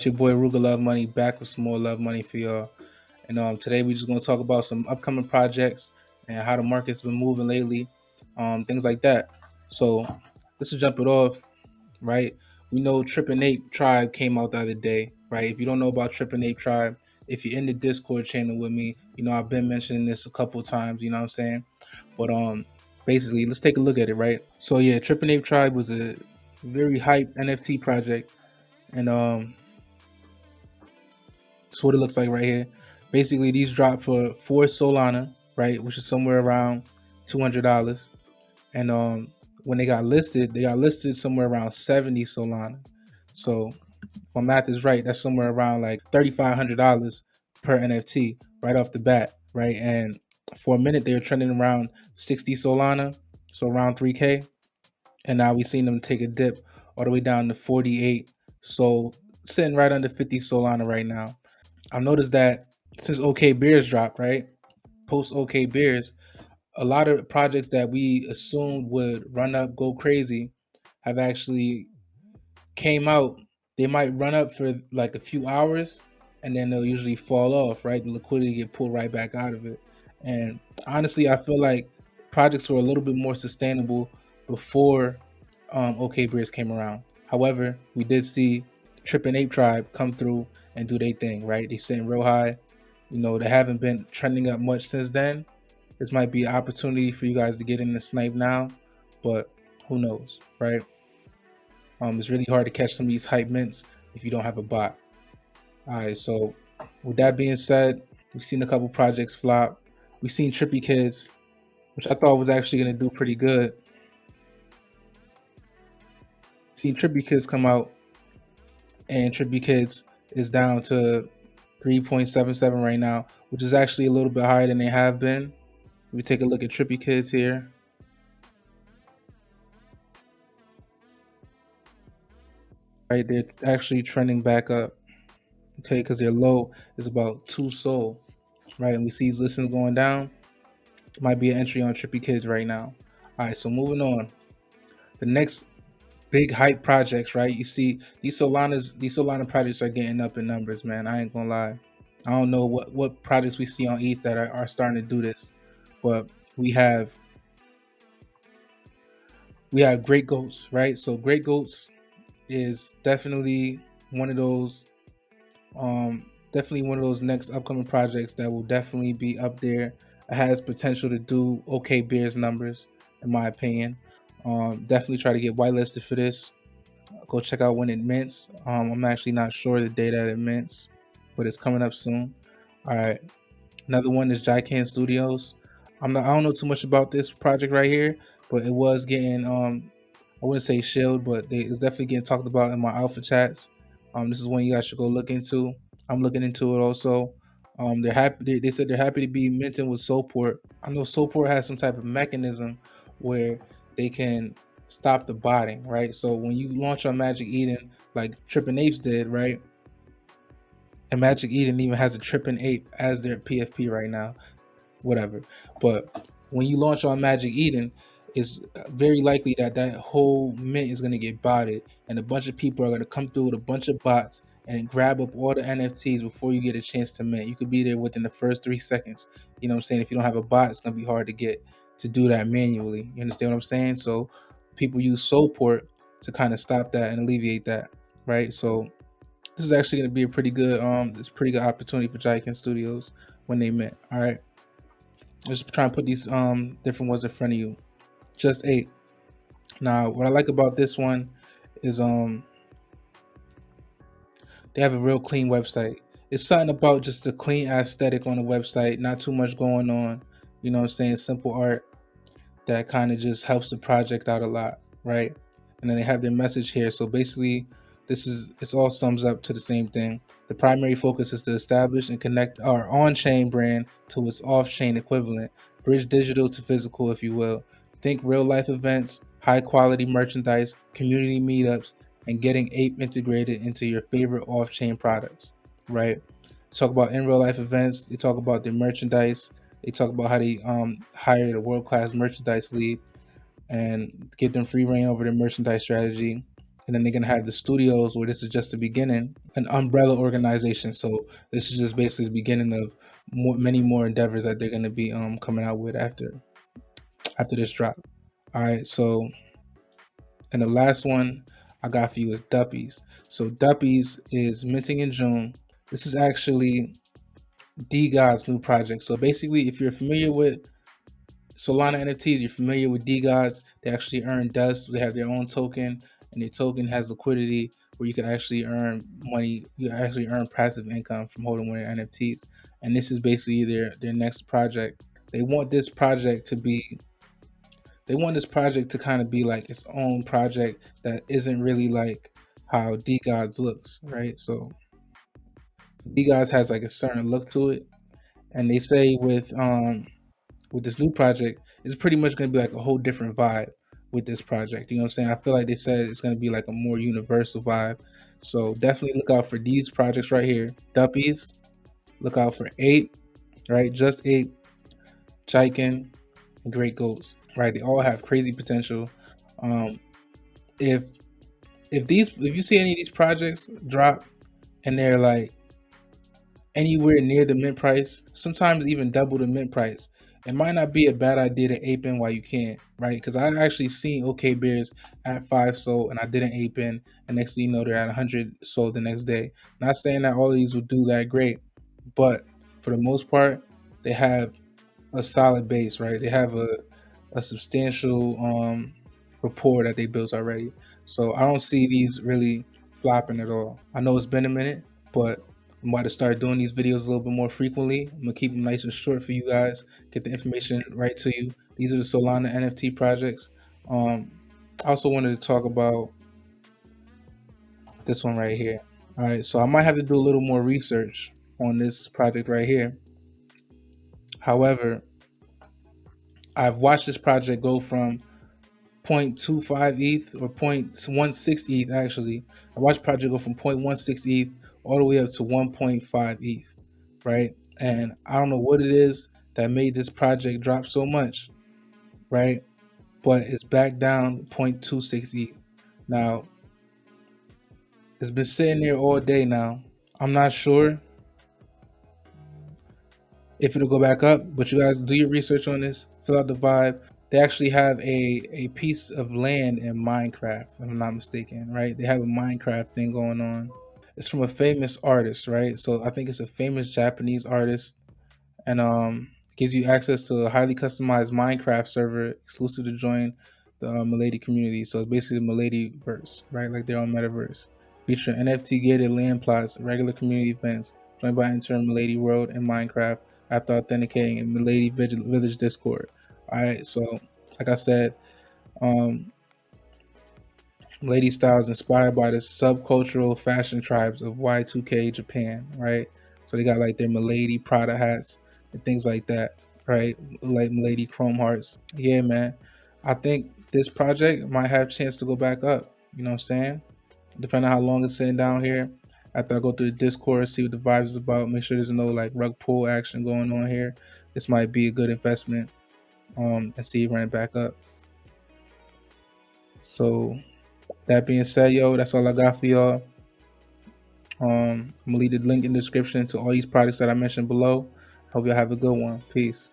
It's your boy Ruga Love Money back with some more Love Money for y'all. And today we just gonna talk about some upcoming projects and how the market's been moving lately, things like that. So let's just jump it off, right? We know Trip and Ape Tribe came out the other day, right? If you don't know about Trip and Ape Tribe, if you're in the Discord channel with me, I've been mentioning this a couple times, you know what I'm saying? But basically let's take a look at it, right? So yeah, Trip and Ape Tribe was a very hype NFT project, and that's what it looks like right here. Basically, these dropped for 4 Solana, right, which is somewhere around $200. And when they got listed somewhere around 70 Solana. So if my math is right, that's somewhere around like $3,500 per NFT right off the bat, right? And for a minute, they were trending around 60 Solana, so around 3K. And now we've seen them take a dip all the way down to 48. So sitting right under 50 Solana right now. I've noticed that since OK Beers dropped, right? Post OK Beers, a lot of projects that we assumed would run up, go crazy, have actually came out. They might run up for like a few hours, and then they'll usually fall off, right? The liquidity get pulled right back out of it. And honestly, I feel like projects were a little bit more sustainable before OK Beers came around. However, we did see Trip and Ape Tribe come through and do their thing, right? They sitting real high. They haven't been trending up much since then. This might be an opportunity for you guys to get in the snipe now, but who knows, right? It's really hard to catch some of these hype mints if you don't have a bot. All right, so with that being said, we've seen a couple projects flop. We've seen Trippy Kids, which I thought was actually going to do pretty good. Seen Trippy Kids come out, and Trippy Kids is down to 3.77 right now, which is actually a little bit higher than they have been. We take a look at Trippy Kids here. Right, they're actually trending back up. Okay, because their low is about 2 SOL, right? And we see these listens going down. Might be an entry on Trippy Kids right now. All right, so moving on. The next big hype projects, right? You see these Solana projects are getting up in numbers, man. I ain't gonna lie. I don't know what projects we see on ETH that are starting to do this, but we have Great Goats, right? So Great Goats is definitely one of those next upcoming projects that will definitely be up there. It has potential to do OK Bears numbers, in my opinion. Definitely try to get whitelisted for this. Go check out when it mints. I'm actually not sure the day that it mints, but it's coming up soon. All right. Another one is Jaikan Studios. I don't know too much about this project right here, but it was getting I wouldn't say shield, but it's definitely getting talked about in my alpha chats. This is one you guys should go look into. I'm looking into it also. They're happy. They said they're happy to be minting with Soulport. I know Soulport has some type of mechanism where they can stop the botting, right? So when you launch on Magic Eden, like Trippin' Apes did, right? And Magic Eden even has a Trippin' Ape as their PFP right now, whatever. But when you launch on Magic Eden, it's very likely that that whole mint is going to get botted, and a bunch of people are going to come through with a bunch of bots and grab up all the NFTs before you get a chance to mint. You could be there within the first 3 seconds. You know what I'm saying? If you don't have a bot, it's going to be hard to do that manually. You understand what I'm saying? So people use Soulport to kind of stop that and alleviate that, right? So this is actually going to be a pretty good opportunity for Jaiken Studios when they mint. All right, let's try and put these different ones in front of you. Just 8. Now, what I like about this one is they have a real clean website. It's something about just the clean aesthetic on the website, not too much going on. You know what I'm saying? Simple art that kind of just helps the project out a lot, right? And then they have their message here. So basically, it's all sums up to the same thing. The primary focus is to establish and connect our on-chain brand to its off-chain equivalent, bridge digital to physical, if you will. Think real-life events, high-quality merchandise, community meetups, and getting Ape integrated into your favorite off-chain products, right? Talk about in real-life events. They talk about their merchandise. They talk about how they hired a world-class merchandise lead and give them free reign over their merchandise strategy. and then they're gonna have the studios where this is just the beginning, an umbrella organization. So this is just basically the beginning of many more endeavors that they're gonna be coming out with after this drop. All right, so and the last one I got for you is Duppies. So Duppies is minting in June. This is actually D God's new project. So basically, if you're familiar with Solana NFTs, you're familiar with D Gods. They actually earn dust. They have their own token, and their token has liquidity where you can actually earn money. You actually earn passive income from holding one of their NFTs. And this is basically their next project. They want this project to be. They want this project to kind of be like its own project that isn't really like how D Gods looks, right? So D Gods has like a certain look to it, and they say with this new project, it's pretty much going to be like a whole different vibe with this project. You know what I'm saying? I feel like they said it's going to be like a more universal vibe. So definitely look out for these projects right here. Duppies, look out for Ape, right? Just Ape, Chiken, and Great Goats, right? They all have crazy potential. Um, if if you see any of these projects drop and they're like anywhere near the mint price, sometimes even double the mint price, it might not be a bad idea to ape in while you can, right? Because I actually seen OK Bears at 5 sold and I didn't ape in, and next thing you know, they're at 100 sold the next day. Not saying that all of these will do that great, but for the most part, they have a solid base, right? They have a substantial rapport that they built already. So I don't see these really flopping at all. I know it's been a minute, but I'm about to start doing these videos a little bit more frequently. I'm gonna keep them nice and short for you guys, get the information right to you. These are the Solana NFT projects. Um, I also wanted to talk about this one right here. All right, so I might have to do a little more research on this project right here. However, I've watched this project go from 0.25 ETH or 0.16 ETH actually. I watched project go from 0.16 ETH all the way up to 1.5 ETH, right? And I don't know what it is that made this project drop so much, right? But it's back down to 0.26 ETH. Now, it's been sitting there all day now. I'm not sure if it'll go back up, but you guys do your research on this, fill out the vibe. They actually have a piece of land in Minecraft, if I'm not mistaken, right? They have a Minecraft thing going on. It's from a famous artist, right? So I think it's a famous Japanese artist, and gives you access to a highly customized Minecraft server exclusive to join the Milady community. So it's basically the Milady verse, right? Like their own metaverse, featuring NFT gated land plots, regular community events, joined by intern Milady World and Minecraft after authenticating in Milady Village Discord. All right, so like I said, um, Lady Style is inspired by the subcultural fashion tribes of Y2K Japan, right? So they got like their Milady Prada hats and things like that, right? Like Milady Chrome Hearts. Yeah, man. I think this project might have a chance to go back up. You know what I'm saying? Depending on how long it's sitting down here. After I go through the Discord, see what the vibes is about, make sure there's no like rug pull action going on here. This might be a good investment. And see it run it back up. So that being said, yo, that's all I got for y'all. I'm gonna leave the link in the description to all these products that I mentioned below. Hope y'all have a good one. Peace.